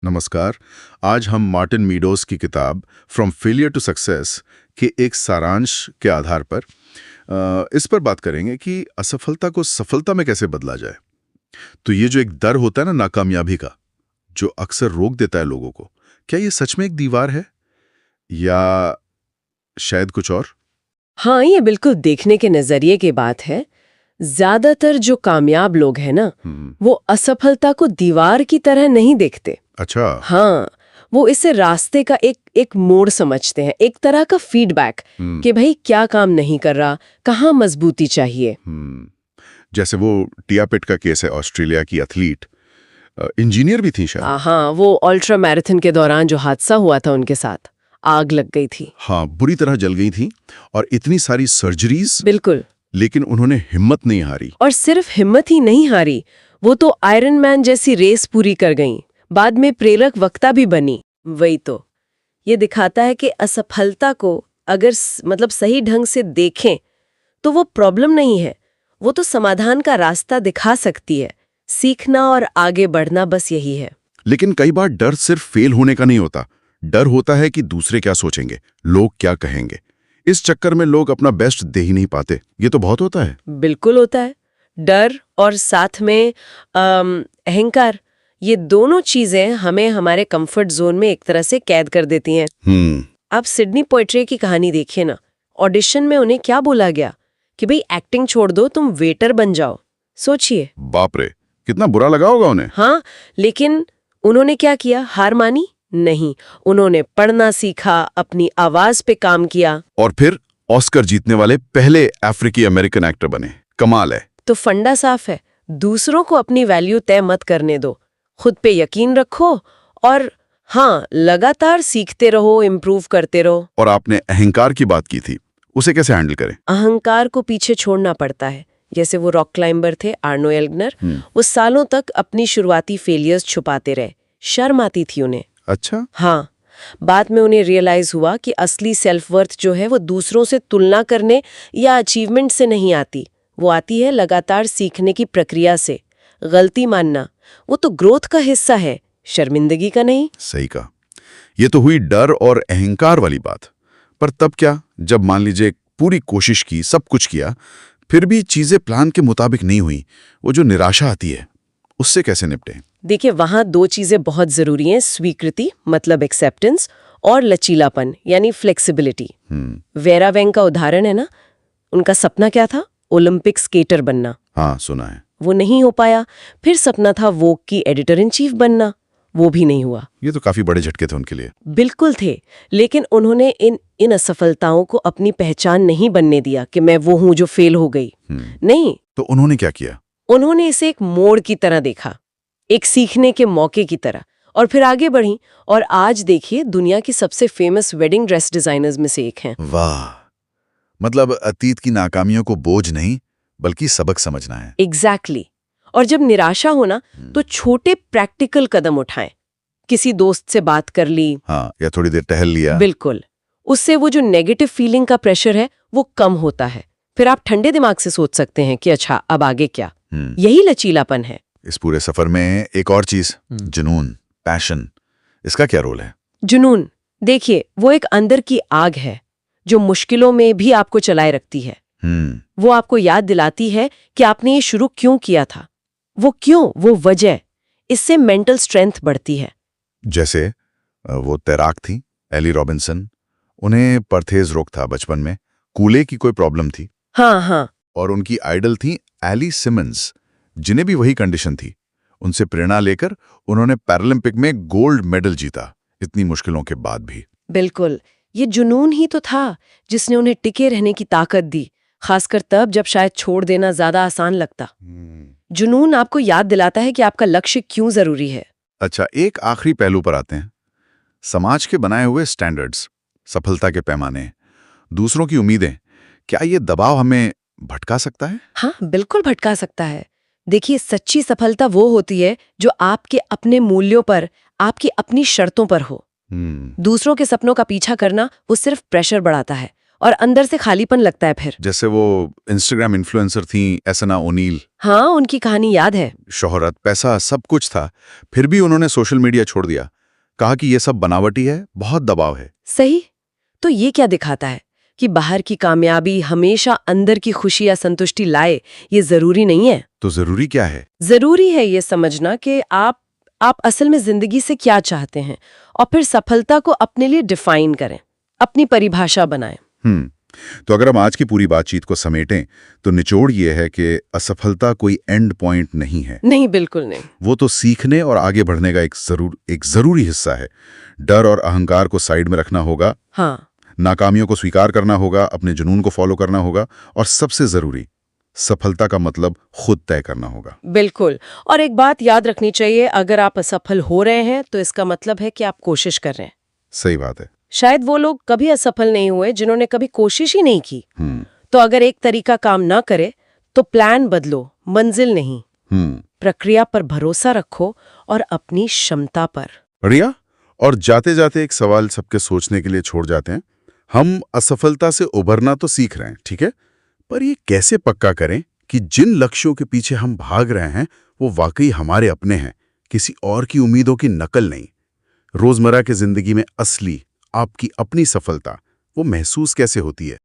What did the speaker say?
नमस्कार। आज हम मार्टिन मीडोज की किताब फ्रॉम फेलियर टू सक्सेस के एक सारांश के आधार पर इस पर बात करेंगे कि असफलता को सफलता में कैसे बदला जाए। तो ये जो एक डर होता है ना नाकामयाबी का, जो अक्सर रोक देता है लोगों को, क्या ये सच में एक दीवार है या शायद कुछ और? हाँ, ये बिल्कुल देखने के नजरिए की बात है। ज्यादातर जो कामयाब लोग हैं ना, वो असफलता को दीवार की तरह नहीं देखते। अच्छा। हाँ, वो इसे रास्ते का एक मोड़ समझते हैं, एक तरह का फीडबैक कि भाई क्या काम नहीं कर रहा, कहाँ मजबूती चाहिए। जैसे वो टिया पिट का केस है, ऑस्ट्रेलिया की एथलीट, इंजीनियर भी थी शायद। हाँ, वो अल्ट्रा मैराथन के दौरान जो हादसा हुआ था उनके साथ, आग लग गई थी। हाँ, बुरी तरह जल गई थी और इतनी सारी सर्जरीज, बिल्कुल। लेकिन उन्होंने हिम्मत नहीं हारी। और सिर्फ हिम्मत ही नहीं हारी, वो तो आयरन मैन जैसी रेस पूरी कर गईं। बाद में प्रेरक वक्ता भी बनी। वही तो, ये दिखाता है कि असफलता को अगर सही ढंग से देखें तो वो प्रॉब्लम नहीं है, वो तो समाधान का रास्ता दिखा सकती है। सीखना और आगे बढ़ना, बस यही है। लेकिन कई बार डर सिर्फ फेल होने का नहीं होता। डर होता है कि दूसरे क्या सोचेंगे, लोग क्या कहेंगे। इस चक्कर में लोग अपना बेस्ट दे ही नहीं पाते। ये तो बहुत होता है। बिल्कुल होता है। डर और साथ में अहंकार, ये दोनों चीजें हमें हमारे कंफर्ट जोन में एक तरह से कैद कर देती हैं। आप सिडनी पोएट्री की कहानी देखिए ना। ऑडिशन में उन्हें क्या बोला गया कि भाई एक्टिंग छोड़ दो, तुम वेटर बन जाओ। सोचिए। बाप रे, कितना बुरा लगा होगा उन्हें। हाँ, लेकिन उन्होंने क्या किया? हार मानी नहीं। उन्होंने पढ़ना सीखा, अपनी आवाज पे काम किया और फिर ऑस्कर जीतने वाले पहले अफ्रीकी अमेरिकन एक्टर बने। कमाल है। तो फंडा साफ है, दूसरों को अपनी वैल्यू तय मत करने दो, खुद पे यकीन रखो और हाँ, लगातार सीखते रहो, इम्प्रूव करते रहो। और आपने अहंकार की बात की थी, उसे कैसे हैंडल करें? अहंकार को पीछे छोड़ना पड़ता है। जैसे वो रॉक क्लाइंबर थे आर्नो एल्गनर, वो सालों तक अपनी शुरुआती फेलियर्स छुपाते रहे। शर्म आती थी उन्हें। अच्छा। हाँ, बाद में उन्हें रियलाइज हुआ कि असली सेल्फ वर्थ जो है वो दूसरों से तुलना करने या अचीवमेंट से नहीं आती, वो आती है लगातार सीखने की प्रक्रिया से। गलती मानना, वो तो ग्रोथ का हिस्सा है, शर्मिंदगी का नहीं। सही कहा। ये तो हुई डर और अहंकार वाली बात। पर तब क्या, जब मान लीजिए पूरी कोशिश की, सब कुछ किया, फिर भी चीजें प्लान के मुताबिक नहीं हुई, वो जो निराशा आती है, उससे कैसे निपटें? देखिए, वहां दो चीजें बहुत जरूरी हैं। स्वीकृति मतलब एक्सेप्टेंस, और लचीलापन यानी फ्लेक्सिबिलिटी। वेरा वेंग का उदाहरण है ना, उनका सपना क्या था? ओलंपिक स्केटर बनना। हाँ, सुना है। वो नहीं हो पाया। फिर सपना था वोग की एडिटर इन चीफ बनना, वो भी नहीं हुआ। ये तो काफी बड़े झटके थे उनके लिए। बिल्कुल थे, लेकिन उन्होंने इन असफलताओं को अपनी पहचान नहीं बनने दिया कि मैं वो हूं जो फेल हो गई। नहीं, तो उन्होंने क्या किया? उन्होंने इसे एक मोड़ की तरह देखा, एक सीखने के मौके की तरह, और फिर आगे बढ़ी। और आज देखिए, दुनिया की सबसे फेमस वेडिंग ड्रेस डिजाइनर्स में से एक हैं। वाह, मतलब अतीत की नाकामियों को बोझ नहीं बल्कि सबक समझना है। एग्जैक्टली। और जब निराशा होना, तो छोटे प्रैक्टिकल कदम उठाएं। किसी दोस्त से बात कर ली, हाँ, या थोड़ी देर टहल लिया। बिल्कुल, उससे वो जो नेगेटिव फीलिंग का प्रेशर है वो कम होता है। फिर आप ठंडे दिमाग से सोच सकते हैं कि अच्छा, अब आगे क्या। यही लचीलापन है। इस पूरे सफर में एक और चीज, जुनून, पैशन, इसका क्या रोल है? जुनून, देखिए, वो एक अंदर की आग है जो मुश्किलों में भी आपको चलाए रखती है। वो आपको याद दिलाती है कि आपने ये शुरू क्यों किया था। वो क्यों, वो वजह, इससे मेंटल स्ट्रेंथ बढ़ती है। जैसे वो तैराक थी एली रॉबिन्सन, उन्हें परथेज रोग था बचपन में, कूले की कोई प्रॉब्लम थी। हाँ। और उनकी आइडल थी एली सिमंस, जिन्हें भी वही कंडीशन थी। उनसे प्रेरणा लेकर उन्होंने पैरालंपिक में गोल्ड मेडल जीता, इतनी मुश्किलों के बाद भी। बिल्कुल, ये जुनून ही तो था जिसने उन्हें टिके रहने की ताकत दी, खासकर तब जब शायद छोड़ देना ज्यादा आसान लगता। जुनून आपको याद दिलाता है कि आपका लक्ष्य क्यों जरूरी है। अच्छा, एक आखिरी पहलू पर आते हैं। समाज के बनाए हुए स्टैंडर्ड्स, सफलता के पैमाने, दूसरों की उम्मीदें, क्या ये दबाव हमें भटका सकता है? हाँ, बिल्कुल भटका सकता है। देखिए, सच्ची सफलता वो होती है जो आपके अपने मूल्यों पर, आपकी अपनी शर्तों पर हो। दूसरों के सपनों का पीछा करना वो सिर्फ प्रेशर बढ़ाता है और अंदर से खालीपन लगता है फिर। जैसे वो इंस्टाग्राम इन्फ्लुएंसर थी एसना ओनील। हाँ, उनकी कहानी याद है। शोहरत, पैसा, सब कुछ था, फिर भी उन्होंने सोशल मीडिया छोड़ दिया। कहा कि ये सब बनावटी है, बहुत दबाव है। सही। तो ये क्या दिखाता है कि बाहर की कामयाबी हमेशा अंदर की खुशी या संतुष्टि लाए, ये जरूरी नहीं है। तो जरूरी क्या है? जरूरी है ये समझना कि आप असल में जिंदगी से क्या चाहते हैं और फिर सफलता को अपने लिए डिफाइन करें, अपनी परिभाषा बनाएं। तो अगर हम आज की पूरी बातचीत को समेटें तो निचोड़ ये है कि असफलता कोई एंड पॉइंट नहीं है। नहीं, बिल्कुल नहीं। वो तो सीखने और आगे बढ़ने का एक जरूरी हिस्सा है। डर और अहंकार को साइड में रखना होगा। हाँ, नाकामियों को स्वीकार करना होगा, अपने जुनून को फॉलो करना होगा, और सबसे जरूरी, सफलता का मतलब खुद तय करना होगा। बिल्कुल। और एक बात याद रखनी चाहिए, अगर आप असफल हो रहे हैं तो इसका मतलब है कि आप कोशिश कर रहे हैं। सही बात है। शायद वो लोग कभी असफल नहीं हुए जिन्होंने कभी कोशिश ही नहीं की। तो अगर एक तरीका काम ना करे तो प्लान बदलो, मंजिल नहीं। प्रक्रिया पर भरोसा रखो और अपनी क्षमता पर। बढ़िया। और जाते जाते एक सवाल सबके सोचने के लिए छोड़ जाते हैं। हम असफलता से उभरना तो सीख रहे हैं, ठीक है, पर ये कैसे पक्का करें कि जिन लक्ष्यों के पीछे हम भाग रहे हैं वो वाकई हमारे अपने हैं, किसी और की उम्मीदों की नकल नहीं? रोजमर्रा की जिंदगी में असली आपकी अपनी सफलता वो महसूस कैसे होती है?